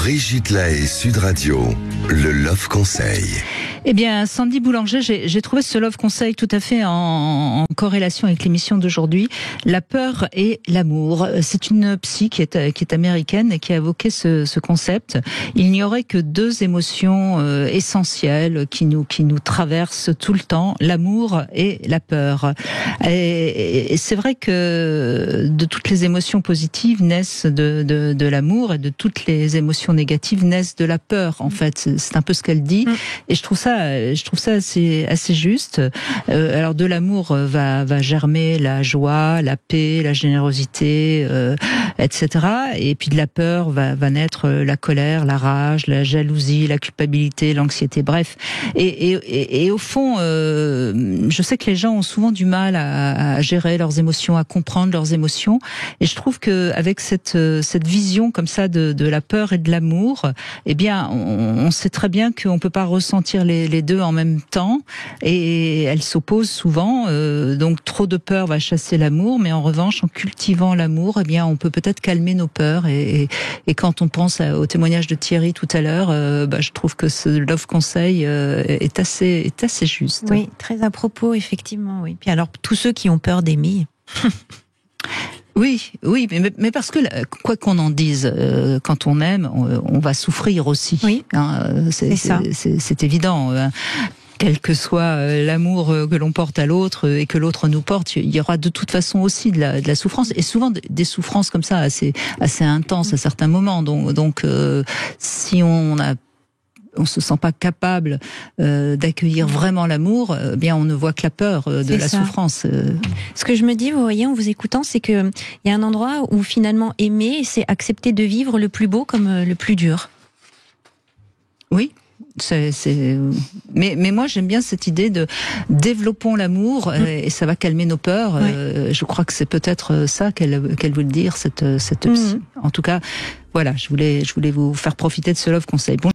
Brigitte Lahaie, Sud Radio, le Love Conseil. Eh bien, Sandy Boulanger, j'ai trouvé ce Love Conseil tout à fait en corrélation avec l'émission d'aujourd'hui. La peur et l'amour. C'est une psy qui est américaine et qui a évoqué ce concept. Il n'y aurait que deux émotions essentielles qui nous traversent tout le temps, l'amour et la peur. Et c'est vrai que de toutes les émotions positives naissent de l'amour et de toutes les émotions négatives naissent de la peur. En fait, c'est un peu ce qu'elle dit. Et je trouve ça assez juste. Alors de l'amour va germer la joie, la paix, la générosité, etc. Et puis de la peur va naître la colère, la rage, la jalousie, la culpabilité, l'anxiété. Bref. Et au fond, je sais que les gens ont souvent du mal à gérer leurs émotions, à comprendre leurs émotions. Et je trouve que avec cette vision comme ça de la peur et de l'amour, eh bien, on sait très bien qu'on peut pas ressentir les deux en même temps, et elles s'opposent souvent. Donc trop de peur va chasser l'amour, mais en revanche, en cultivant l'amour, eh bien, on peut peut-être calmer nos peurs. Et quand on pense au témoignage de Thierry tout à l'heure, je trouve que ce Love Conseil est assez juste. Oui, très à propos, effectivement. Oui. Puis alors, tous ceux qui ont peur d'aimer. Oui, mais parce que quoi qu'on en dise, quand on aime, on va souffrir aussi. Oui, c'est évident. Quel que soit l'amour que l'on porte à l'autre et que l'autre nous porte, il y aura de toute façon aussi de la souffrance, et souvent des souffrances comme ça assez intenses à certains moments. Donc si on se sent pas capable d'accueillir vraiment l'amour, bien on ne voit que la peur de la souffrance. Ce que je me dis, vous voyez, en vous écoutant, c'est que il y a un endroit où finalement aimer, c'est accepter de vivre le plus beau comme le plus dur. Oui. Mais moi j'aime bien cette idée de développons l'amour et ça va calmer nos peurs. Je crois que c'est peut-être ça qu'elle veut dire, cette psy. En tout cas, voilà, je voulais vous faire profiter de ce Love Conseil. Bon.